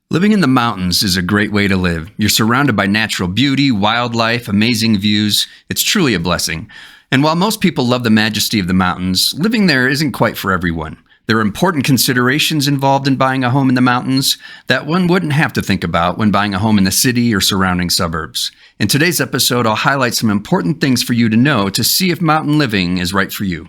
Living in the mountains is a great way to live. You're surrounded by natural beauty, wildlife, amazing views. It's truly a blessing. And while most people love the majesty of the mountains, living there isn't quite for everyone. There are important considerations involved in buying a home in the mountains that one wouldn't have to think about when buying a home in the city or surrounding suburbs. In today's episode, I'll highlight some important things for you to know to see if mountain living is right for you.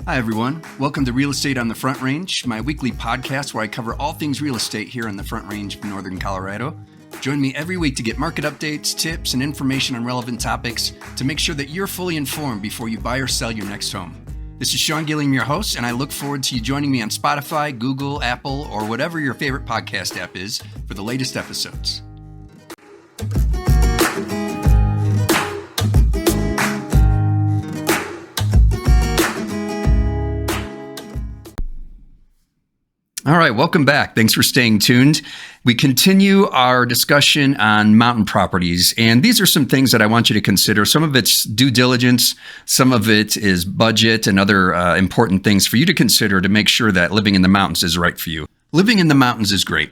Hi, everyone. Welcome to Real Estate on the Front Range, my weekly podcast where I cover all things real estate here on the Front Range of Northern Colorado. Join me every week to get market updates, tips, and information on relevant topics to make sure that you're fully informed before you buy or sell your next home. This is Sean Gilliam, your host, and I look forward to you joining me on Spotify, Google, Apple, or whatever your favorite podcast app is for the latest episodes. All right, welcome back. Thanks for staying tuned. We continue our discussion on mountain properties, and these are some things that I want you to consider. Some of it's due diligence, some of it is budget and other important things for you to consider to make sure that living in the mountains is right for you. Living in the mountains is great.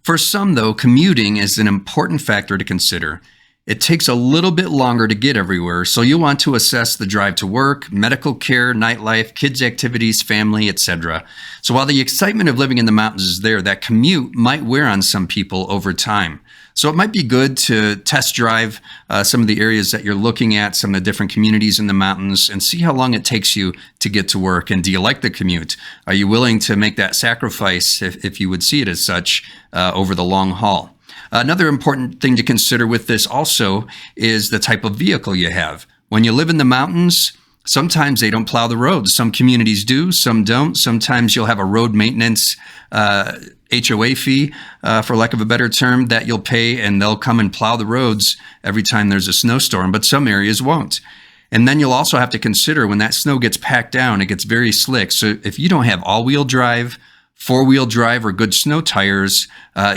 For some, though, commuting is an important factor to consider. It takes a little bit longer to get everywhere, so you'll want to assess the drive to work, medical care, nightlife, kids' activities, family, etc. So while the excitement of living in the mountains is there, that commute might wear on some people over time. So it might be good to test drive some of the areas that you're looking at, some of the different communities in the mountains, and see how long it takes you to get to work. And do you like the commute? Are you willing to make that sacrifice, if you would see it as such, over the long haul? Another important thing to consider with this also is the type of vehicle you have. When you live in the mountains, sometimes they don't plow the roads. Some communities do, some don't. Sometimes you'll have a road maintenance HOA fee, for lack of a better term, that you'll pay, and they'll come and plow the roads every time there's a snowstorm, but some areas won't. And then you'll also have to consider when that snow gets packed down, it gets very slick. So if you don't have all-wheel drive, four-wheel drive, or good snow tires,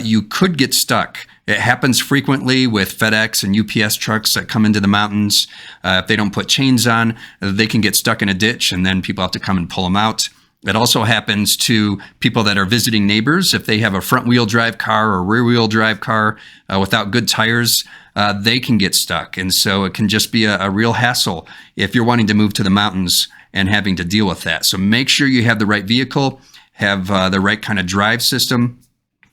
you could get stuck. It happens frequently with FedEx and UPS trucks that come into the mountains. If they don't put chains on, they can get stuck in a ditch, and then people have to come and pull them out. It also happens to people that are visiting neighbors. If they have a front-wheel drive car or rear-wheel drive car without good tires, they can get stuck. And so it can just be a real hassle if you're wanting to move to the mountains and having to deal with that. So make sure you have the right vehicle, have the right kind of drive system,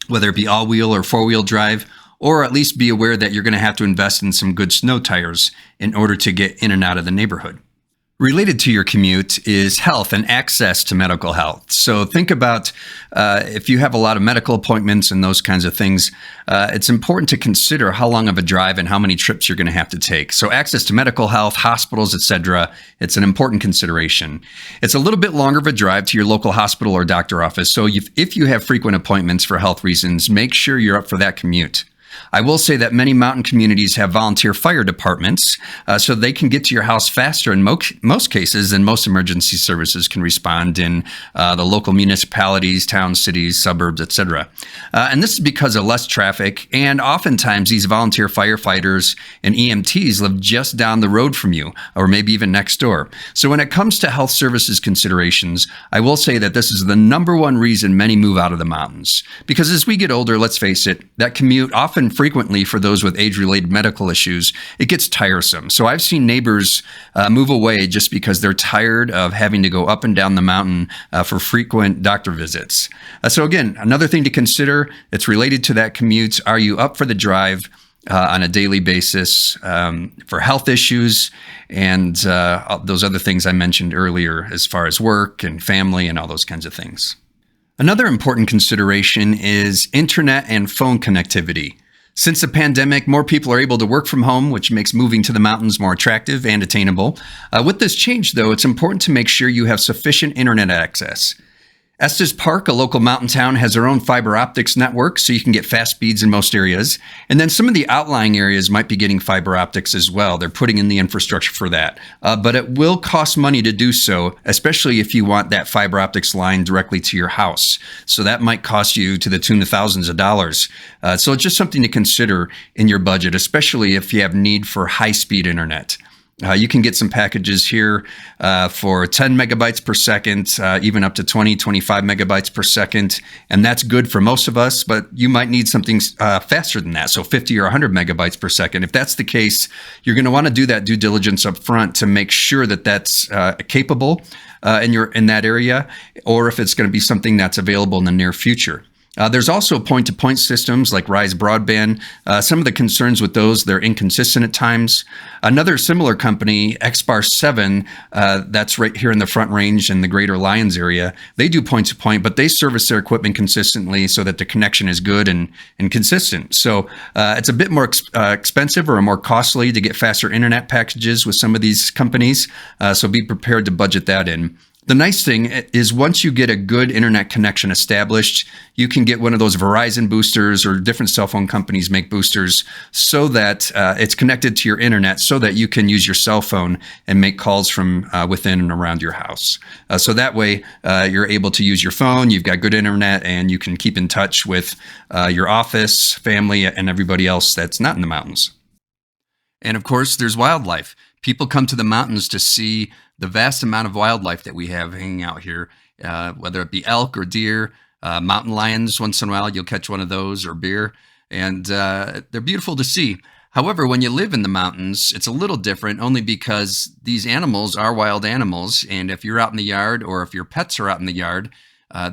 whether it be all-wheel or four-wheel drive, or at least be aware that you're going to have to invest in some good snow tires in order to get in and out of the neighborhood. Related to your commute is health and access to medical health. So think about if you have a lot of medical appointments and those kinds of things, it's important to consider how long of a drive and how many trips you're going to have to take. So access to medical health, hospitals, etc., it's an important consideration. It's a little bit longer of a drive to your local hospital or doctor office. So if you have frequent appointments for health reasons, make sure you're up for that commute. I will say that many mountain communities have volunteer fire departments, so they can get to your house faster in most cases than most emergency services can respond in the local municipalities, towns, cities, suburbs, etc. And this is because of less traffic, and oftentimes these volunteer firefighters and EMTs live just down the road from you, or maybe even next door. So when it comes to health services considerations, I will say that this is the number one reason many move out of the mountains. Because as we get older, let's face it, that commute often frequently for those with age-related medical issues, it gets tiresome. So I've seen neighbors move away just because they're tired of having to go up and down the mountain for frequent doctor visits. So again, another thing to consider, it's related to that commute. Are you up for the drive on a daily basis for health issues and those other things I mentioned earlier as far as work and family and all those kinds of things? Another important consideration is internet and phone connectivity. Since the pandemic, more people are able to work from home, which makes moving to the mountains more attractive and attainable. With this change, though, it's important to make sure you have sufficient internet access. Estes Park, a local mountain town, has their own fiber optics network, so you can get fast speeds in most areas. And then some of the outlying areas might be getting fiber optics as well. They're putting in the infrastructure for that. But it will cost money to do so, especially if you want that fiber optics line directly to your house. So that might cost you to the tune of thousands of dollars. So it's just something to consider in your budget, especially if you have need for high-speed internet. You can get some packages here for 10 megabytes per second, even up to 20, 25 megabytes per second. And that's good for most of us, but you might need something faster than that. So 50 or 100 megabytes per second. If that's the case, you're going to want to do that due diligence up front to make sure that that's capable in that area, or if it's going to be something that's available in the near future. There's also point-to-point systems like Rise Broadband. Some of the concerns with those, they're inconsistent at times. Another similar company, XBAR 7, that's right here in the Front Range in the Greater Lyons area, they do point-to-point, but they service their equipment consistently so that the connection is good and consistent. So it's a bit more expensive or more costly to get faster internet packages with some of these companies, so be prepared to budget that in. The nice thing is once you get a good internet connection established, you can get one of those Verizon boosters, or different cell phone companies make boosters, so that it's connected to your internet so that you can use your cell phone and make calls from within and around your house. So that way you're able to use your phone, you've got good internet, and you can keep in touch with your office, family, and everybody else that's not in the mountains. And of course, there's wildlife. People come to the mountains to see the vast amount of wildlife that we have hanging out here, whether it be elk or deer, mountain lions. Once in a while, you'll catch one of those, or bear, and they're beautiful to see. However, when you live in the mountains, it's a little different, only because these animals are wild animals, and if you're out in the yard, or if your pets are out in the yard,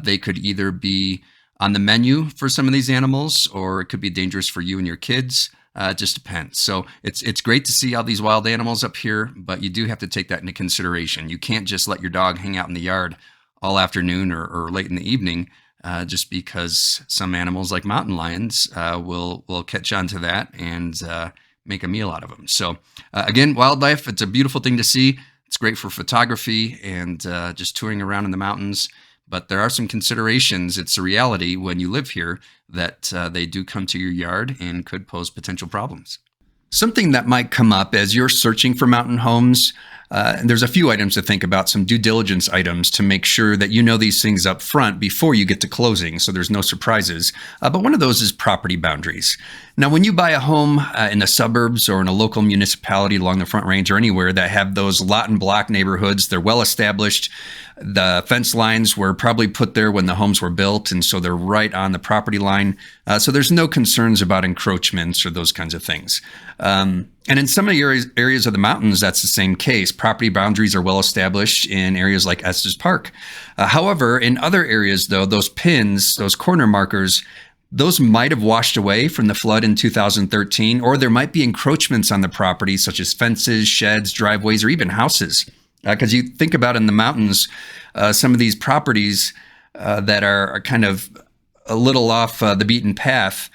they could either be on the menu for some of these animals, or it could be dangerous for you and your kids. It just depends. So it's great to see all these wild animals up here, but you do have to take that into consideration. You can't just let your dog hang out in the yard all afternoon or late in the evening, just because some animals like mountain lions will catch on to that and make a meal out of them. So again, wildlife, it's a beautiful thing to see. It's great for photography and just touring around in the mountains. But there are some considerations. It's a reality when you live here that they do come to your yard and could pose potential problems. Something that might come up as you're searching for mountain homes, and there's a few items to think about, some due diligence items to make sure that you know these things up front before you get to closing, so there's no surprises. But one of those is property boundaries. Now, when you buy a home in the suburbs or in a local municipality along the Front Range or anywhere that have those lot and block neighborhoods, they're well established. The fence lines were probably put there when the homes were built, and so they're right on the property line. So there's no concerns about encroachments or those kinds of things. And in some of the areas of the mountains, that's the same case. Property boundaries are well established in areas like Estes Park. However, in other areas, though, those pins, those corner markers, those might have washed away from the flood in 2013, or there might be encroachments on the property, such as fences, sheds, driveways, or even houses. Because you think about in the mountains, some of these properties that are kind of a little off the beaten path,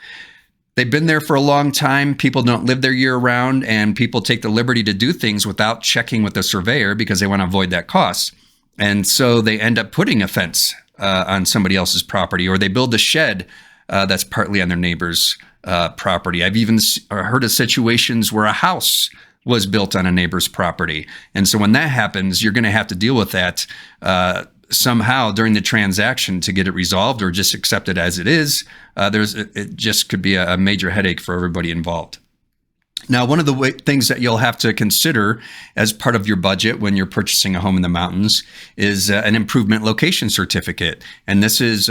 they've been there for a long time. People don't live there year round, and people take the liberty to do things without checking with the surveyor because they want to avoid that cost. And so they end up putting a fence on somebody else's property, or they build a shed that's partly on their neighbor's property. I've even heard of situations where a house was built on a neighbor's property. And so when that happens, you're going to have to deal with that somehow during the transaction to get it resolved, or just accept it as it is. It just could be a major headache for everybody involved. Now, one of the things that you'll have to consider as part of your budget when you're purchasing a home in the mountains is an improvement location certificate. And this is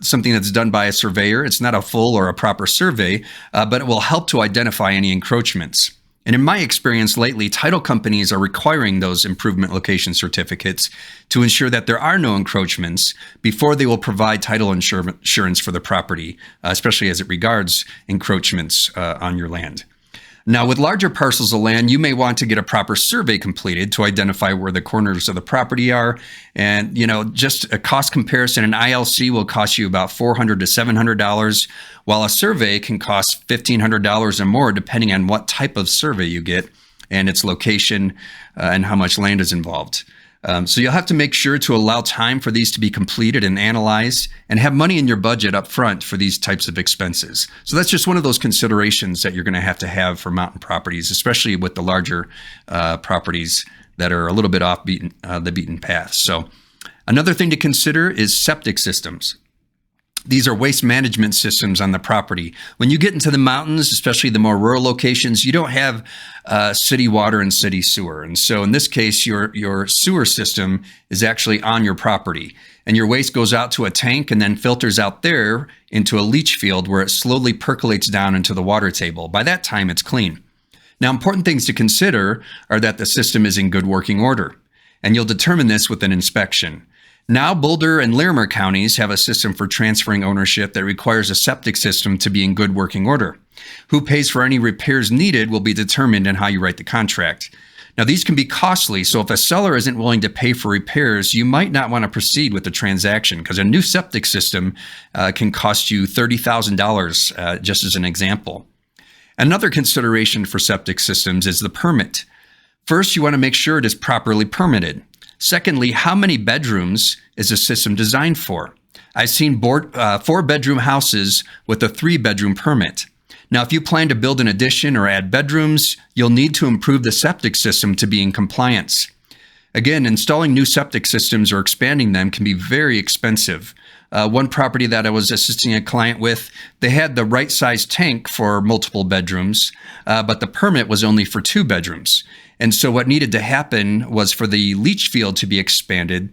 something that's done by a surveyor. It's not a full or a proper survey, but it will help to identify any encroachments. And in my experience lately, title companies are requiring those improvement location certificates to ensure that there are no encroachments before they will provide title insurance for the property, especially as it regards encroachments on your land. Now, with larger parcels of land, you may want to get a proper survey completed to identify where the corners of the property are. And, just a cost comparison, an ILC will cost you about $400 to $700, while a survey can cost $1,500 or more, depending on what type of survey you get and its location and how much land is involved. So you'll have to make sure to allow time for these to be completed and analyzed, and have money in your budget up front for these types of expenses. So that's just one of those considerations that you're going to have for mountain properties, especially with the larger properties that are a little bit off the beaten path. So another thing to consider is septic systems. These are waste management systems on the property. When you get into the mountains, especially the more rural locations, you don't have city water and city sewer. And so in this case, your sewer system is actually on your property. And your waste goes out to a tank and then filters out there into a leach field where it slowly percolates down into the water table. By that time, it's clean. Now, important things to consider are that the system is in good working order. And you'll determine this with an inspection. Now, Boulder and Larimer counties have a system for transferring ownership that requires a septic system to be in good working order. Who pays for any repairs needed will be determined in how you write the contract. Now, these can be costly, so if a seller isn't willing to pay for repairs, you might not want to proceed with the transaction because a new septic system can cost you $30,000, just as an example. Another consideration for septic systems is the permit. First, you want to make sure it is properly permitted. Secondly, how many bedrooms is the system designed for? I've seen 4-bedroom houses with a 3-bedroom permit. Now, if you plan to build an addition or add bedrooms, you'll need to improve the septic system to be in compliance. Again, installing new septic systems or expanding them can be very expensive. One property that I was assisting a client with, they had the right size tank for multiple bedrooms, but the permit was only for 2 bedrooms. And so what needed to happen was for the leach field to be expanded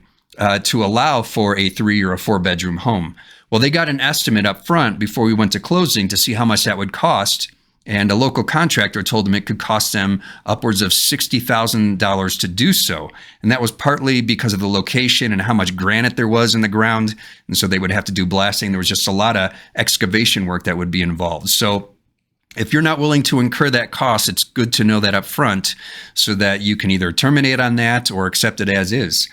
to allow for a 3 or a 4-bedroom home. Well, they got an estimate up front before we went to closing to see how much that would cost. And a local contractor told them it could cost them upwards of $60,000 to do so. And that was partly because of the location and how much granite there was in the ground. And so they would have to do blasting. There was just a lot of excavation work that would be involved. So if you're not willing to incur that cost, it's good to know that up front so that you can either terminate on that or accept it as is.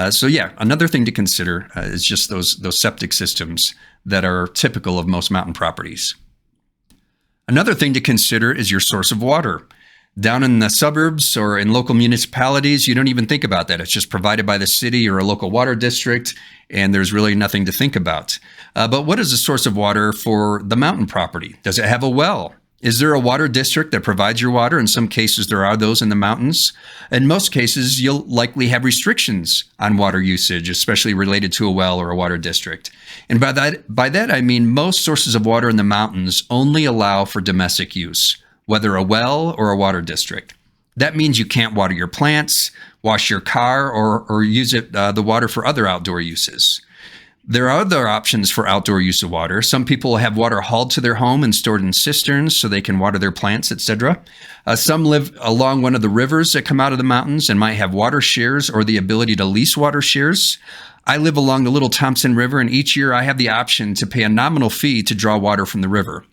So yeah, another thing to consider is just those septic systems that are typical of most mountain properties. Another thing to consider is your source of water. Down in the suburbs or in local municipalities, you don't even think about that. It's just provided by the city or a local water district, and there's really nothing to think about. But what is the source of water for the mountain property? Does it have a well? Is there a water district that provides your water? In some cases, there are those in the mountains. In most cases, you'll likely have restrictions on water usage, especially related to a well or a water district. And by that, I mean most sources of water in the mountains only allow for domestic use, whether a well or a water district. That means you can't water your plants, wash your car, or use the water for other outdoor uses. There are other options for outdoor use of water. Some people have water hauled to their home and stored in cisterns so they can water their plants, etc. Some live along one of the rivers that come out of the mountains and might have water shares or the ability to lease water shares. I live along the Little Thompson River, and each year I have the option to pay a nominal fee to draw water from the river.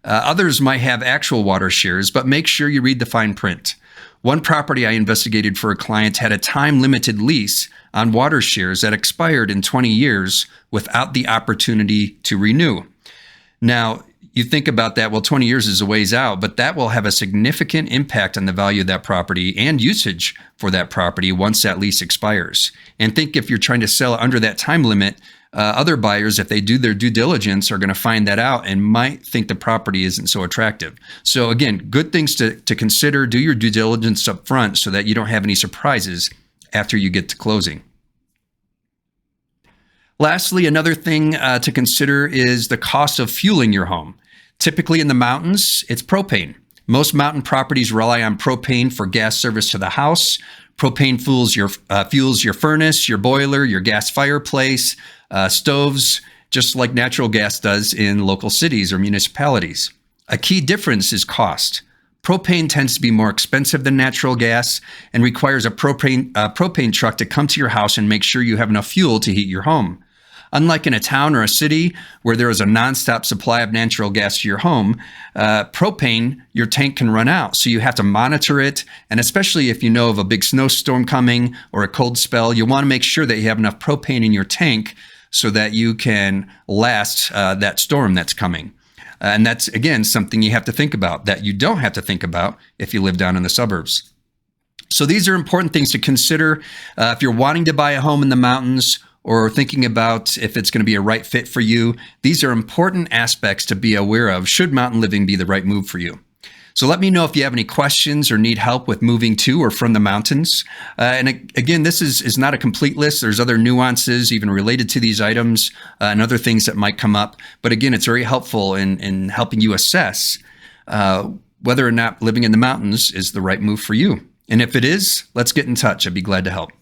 Others might have actual water shares, but make sure you read the fine print. One property I investigated for a client had a time-limited lease on water shares that expired in 20 years without the opportunity to renew. Now, you think about that, well, 20 years is a ways out, but that will have a significant impact on the value of that property and usage for that property once that lease expires. And think if you're trying to sell it under that time limit, other buyers, if they do their due diligence, are going to find that out and might think the property isn't so attractive. So again, good things to consider. Do your due diligence up front so that you don't have any surprises after you get to closing. Lastly, another thing to consider is the cost of fueling your home. Typically in the mountains, it's propane. Most mountain properties rely on propane for gas service to the house. Propane fuels your furnace, your boiler, your gas fireplace, stoves, just like natural gas does in local cities or municipalities. A key difference is cost. Propane tends to be more expensive than natural gas and requires a propane truck to come to your house and make sure you have enough fuel to heat your home. Unlike in a town or a city where there is a nonstop supply of natural gas to your home, propane, your tank can run out. So you have to monitor it. And especially if you know of a big snowstorm coming or a cold spell, you want to make sure that you have enough propane in your tank so that you can last that storm that's coming. And that's, again, something you have to think about that you don't have to think about if you live down in the suburbs. So these are important things to consider if you're wanting to buy a home in the mountains or thinking about if it's going to be a right fit for you. These are important aspects to be aware of should mountain living be the right move for you. So let me know if you have any questions or need help with moving to or from the mountains. And again, this is not a complete list. There's other nuances even related to these items and other things that might come up. But again, it's very helpful in helping you assess whether or not living in the mountains is the right move for you. And if it is, let's get in touch. I'd be glad to help.